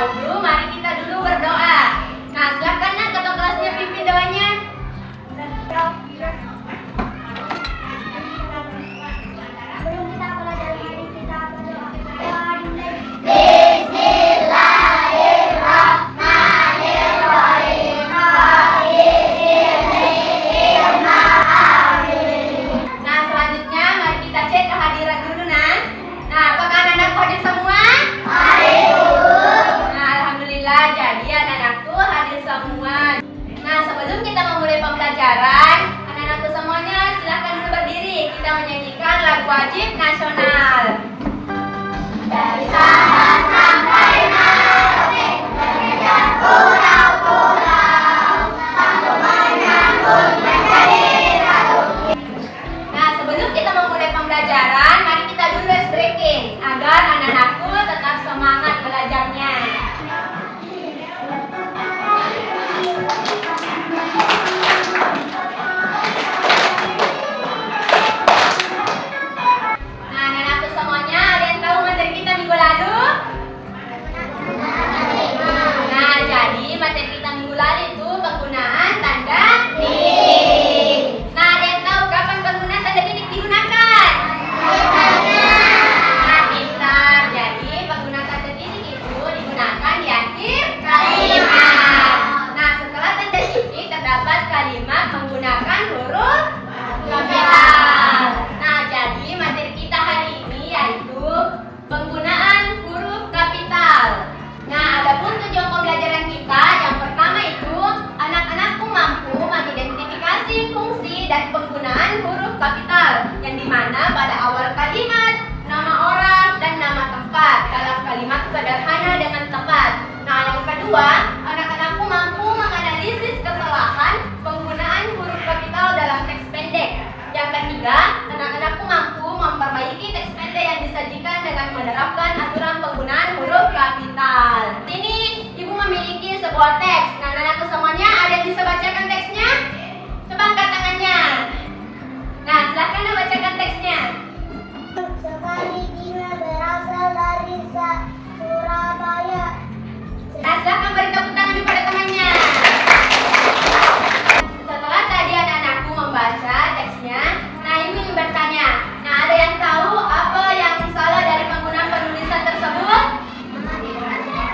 dahulu mari kita dulu berdoa. Nah, silakan nak ketua kelasnya pimpin doanya. Sebelum kita belajar, mari kita berdoa. Nah, selanjutnya mari kita cek kehadiran dulu, Nan. Nah, apakah anak-anakku hadir semua? Nah, alhamdulillah, jadi anak-anakku hadir semua. Nah, sebelum kita memulai pembelajaran, anak-anakku semuanya silakan dulu berdiri. Kita menyanyikan lagu wajib nasional. Dari Sabang sampai Merauke, mengejar pulau-pulau, sambut menyambut menjadi satu. Nah, sebelum kita memulai pembelajaran, mari kita dulu stretching agar anak-anakku tetap semangat belajarnya. Nah, anak-anakku semuanya, ada yang tahu materi kita minggu lalu? Nah, jadi materi kita minggu lalu itu penggunaan tanda titik. Nah, ada yang tahu kapan penggunaan tanda titik digunakan? Nah, pintar. Jadi penggunaan tanda titik itu digunakan di akhir kalimat. Nah, setelah tanda titik terdapat kalimat menggunakan huruf kapital. Nah, jadi materi kita hari ini yaitu penggunaan huruf kapital. Nah, adapun tujuan pembelajaran kita yang pertama itu anak-anakku mampu mengidentifikasi fungsi dan penggunaan huruf kapital yang dimana pada awal kalimat nama orang dan nama tempat dalam kalimat sederhana dengan tepat. Nah, yang kedua, anak-anakku mampu menganalisis kesalahan penggunaan huruf kapital dalam teks pendek. Yang ketiga, anak-anakku mampu memperbaiki teks pendek yang disajikan dengan menerapkan aturan penggunaan huruf kapital. Sini, Ibu memiliki sebuah teks. Nah, anak-anakku semuanya ada yang bisa bacakan teksnya? Coba angkat tangannya. Nah, silakan bacakan teksnya. Sekali dia berasal dari Surabaya. Nah, silakan beri tepuk tangan kepada temannya. Setelah tadi anak-anakku membaca teksnya, nah Ibu ingin bertanya. Nah, ada yang tahu apa yang salah dari penggunaan penulisan tersebut?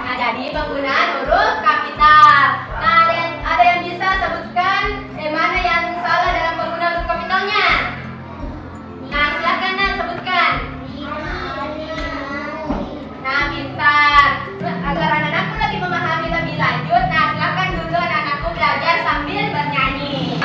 Nah, jadi penggunaan huruf kapital. Nah, ada yang bisa sebutkan mana yang salah dalam penggunaan huruf kapitalnya? Nah, silakan Nak sebutkan. Nah, pintar. Agar anak-anakku lebih memahami lebih lanjut, nah silakan dulu anak-anakku belajar sambil bernyanyi.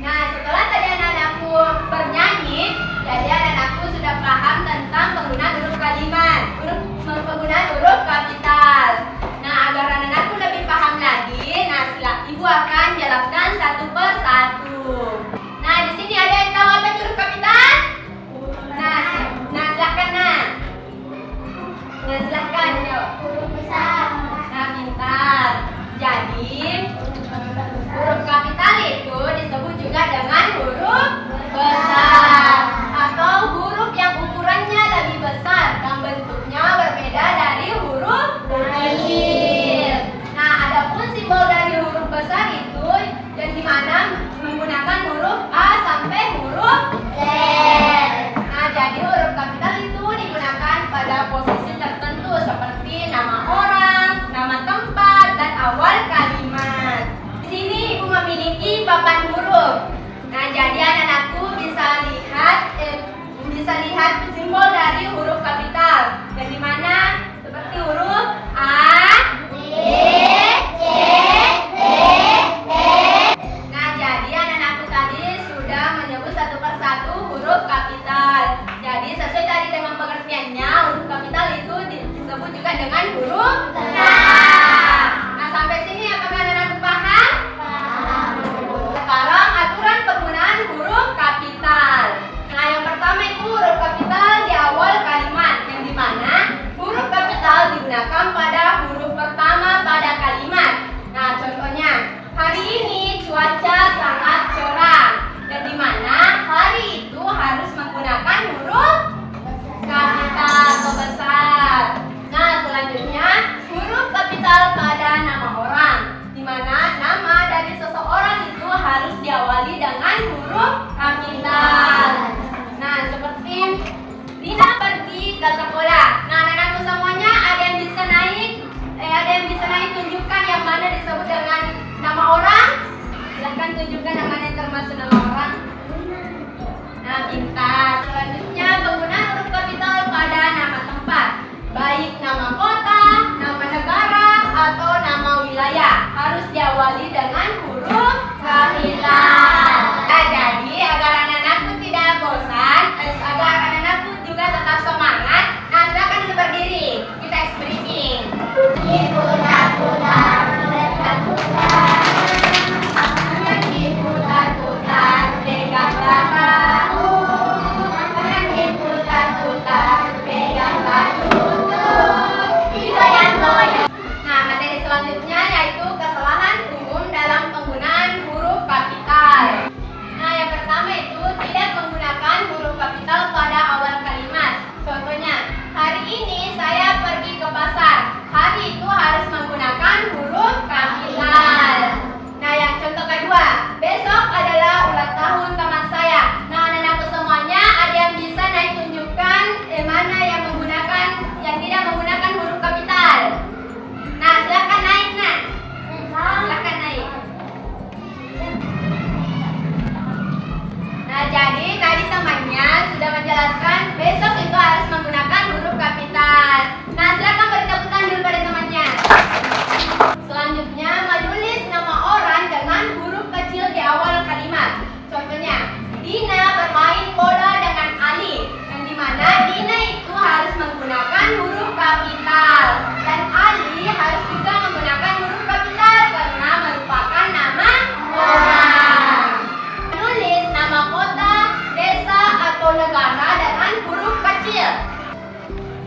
Nah, setelah tadi anak-anakku bernyanyi, jadi anak-anakku sudah paham tentang penggunaan huruf kalimat, penggunaan huruf kapital. Nah, agar anak-anakku lebih paham lagi, nah Ibu akan jelaskan satu per satu. Nah, di sini ada yang tahu apa itu huruf kapital? Nah, silakan Nah, silakan yuk. Huruf besar. Nah, pintar. Jadi, huruf kapital itu disebut juga dengan huruf besar atau huruf yang ukurannya lebih besar dan bentuknya berbeda dari huruf kecil. Nah, adapun simbol dari huruf besar itu yang dimana menggunakan huruf A sampai huruf Z. Nah, jadi huruf kapital itu digunakan pada posisi tertentu seperti nama orang, nama tempat, dan awal kalimat. Di sini Ibu memiliki papan huruf. Nah, jadi anak-anakku bisa lihat simbol dari huruf kapital yang dimana seperti huruf A, B, C, D, E. Nah, jadi anak-anakku tadi sudah menyebut satu persatu huruf kapital. Jadi sesuai tadi dengan pengertiannya, huruf kapital itu disebut juga dengan huruf besar. Nah, sampai sini apakah anak-anakku paham? Paham. Sekarang aturan penggunaan huruf kapital. Nah, yang pertama itu huruf kapital di awal kalimat, yang dimana huruf kapital digunakan pada huruf pertama pada tunjukkan namanya termasuk nama orang. Nah, pintar. Selanjutnya, penggunaan huruf kapital pada nama tempat, baik nama kota, nama negara, atau nama wilayah, harus diawali dengan huruf kapital. Nah, jadi agar anak-anakku tidak bosan, agar anak-anakku juga tetap semangat, nah silakan dulu berdiri. Kita briefing. Diputar-putar, putar-putar. Diputar-putar, pegang bahu. Diputar-putar, pegang bahu. Goyang-goyang. Nah, materi selanjutnya yaitu kesalahan umum dalam penggunaan huruf kapital. Nah, yang pertama itu tidak menggunakan huruf kapital pada awal kalimat. Contohnya, hari ini saya pergi ke pasar. Hari itu harus menggunakan huruf kapital. Nah, yang contoh kedua, besok adalah ulang tahun teman saya. Nah, anak-anakku semuanya, ada yang bisa naik tunjukkan mana yang tidak menggunakan huruf kapital. Nah, silakan naik, nah. Silakan naik. Nah, jadi tadi temannya sudah menjelaskan besok itu harus menggunakan huruf kapital. Nah, silakan beri tepuk tangan dulu pada temannya. Selanjutnya, menulis nama orang dengan huruf kecil di awal kalimat. Contohnya, Dina bermain bola dengan Ali. Yang dimana Dina itu harus menggunakan huruf kapital dan Ali harus juga menggunakan huruf kapital karena merupakan nama orang. Menulis nama kota, desa, atau negara dengan huruf kecil.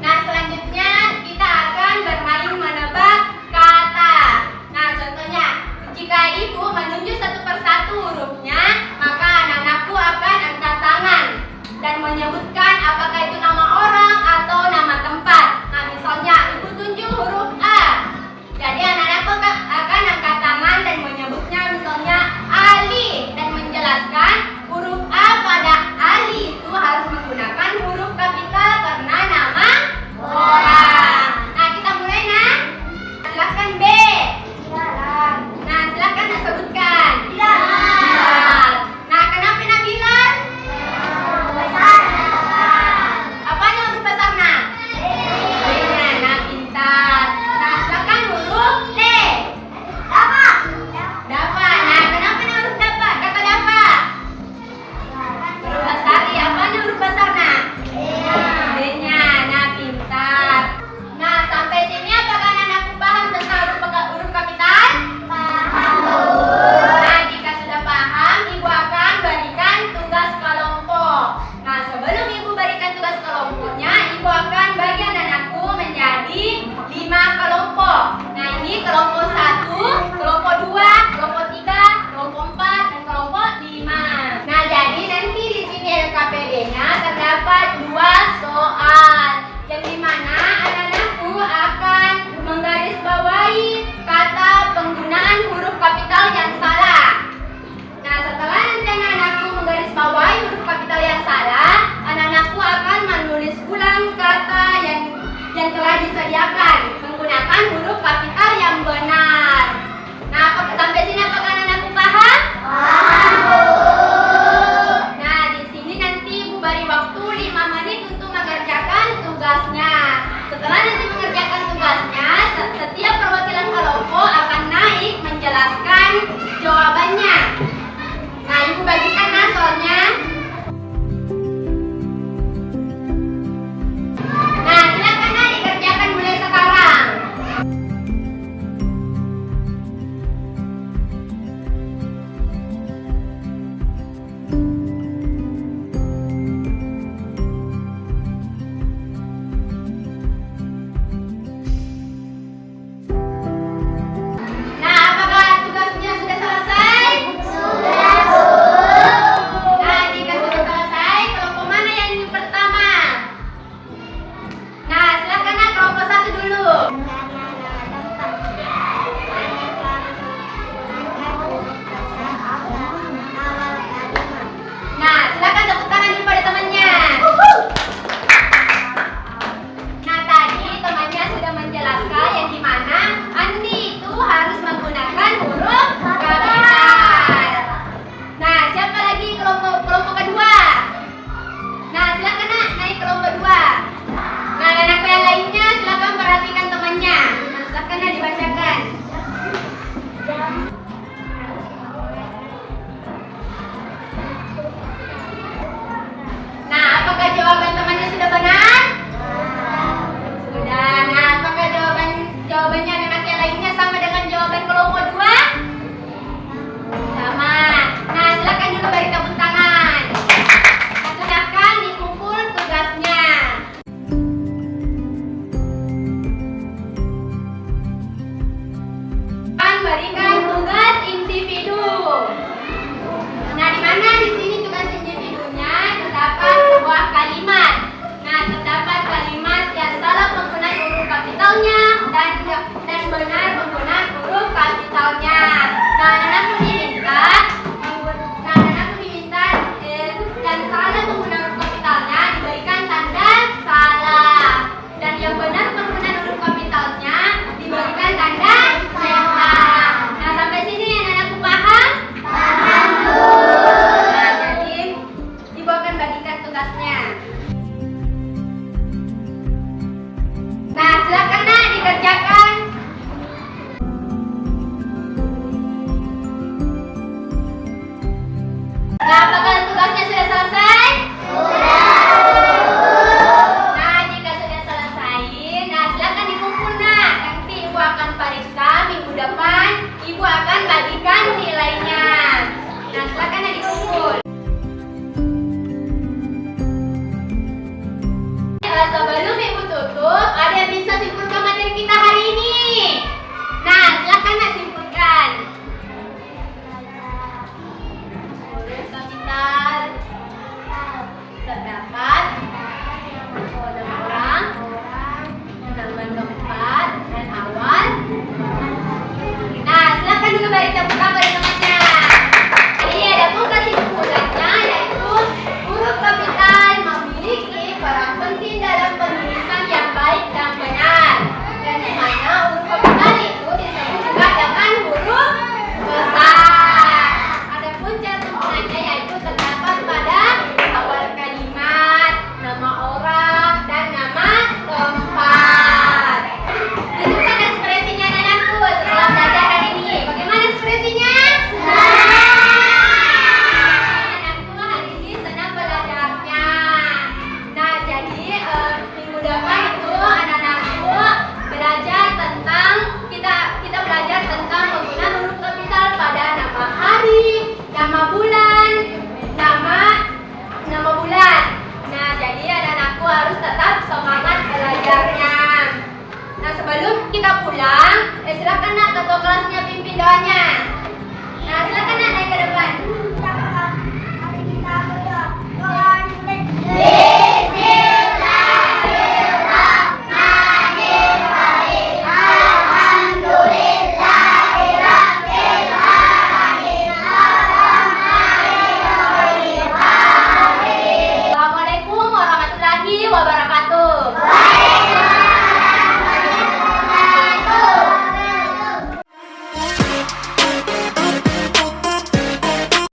Nah, selanjutnya kita akan bermain menebak kata. Nah, contohnya, jika ibu menunjuk satu persatu hurufnya, maka anak-anakku akan angkat tangan dan menyebutkan apakah itu nama orang atau nama tempat. Nah, misalnya ibu tunjuk huruf A. Jadi anak-anakku akan angkat tangan dan menyebutnya misalnya Ali dan menjelaskan huruf A pada Ali itu harus menggunakan huruf kapital karena nama orang. Nah, kita mulai, nah. Silakan B. Nah, silakan sebutkan. Bilal. Nah, kenapa Nabilan? Apanya huruf besar, nah? B-nya, nah pintar. Nah, silakan huruf D. Dava. Nah, kenapa huruf Dava? Kata Dava. Huruf Lestari, apanya huruf besar, nah? B-nya, nah pintar. Nah, sampai sini apakah anak-anakku paham tentang huruf kapital? Nah, jika sudah paham, ibu akan berikan tugas kelompok. Nah, sebelum ibu berikan tugas kelompoknya, ibu akan bagi anak-anakku menjadi 5 kelompok. Nah, ini kelompok 1, kelompok 2, kelompok 3, kelompok 4, dan kelompok 5. Nah, jadi nanti di sini LKPD-nya terdapat 2 soal. Yang dimana anak-anakku akan menggarisbawahi kata penggunaan huruf kapital yang salah. Nah, setelah nanti anak-anakku menggarisbawahi huruf kapital yang salah, anak-anakku akan menulis ulang kata yang telah disediakan menggunakan huruf kapital yang benar. Nah, sampai sini apakah anak-anakku paham? Nah, di sini nanti ibu beri waktu 5 menit untuk mengerjakan tugasnya. Setelah nanti mengerjakan tugasnya, setiap perwakilan kelompok akan naik menjelaskan jawabannya. Nah, ibu bagikan soalnya.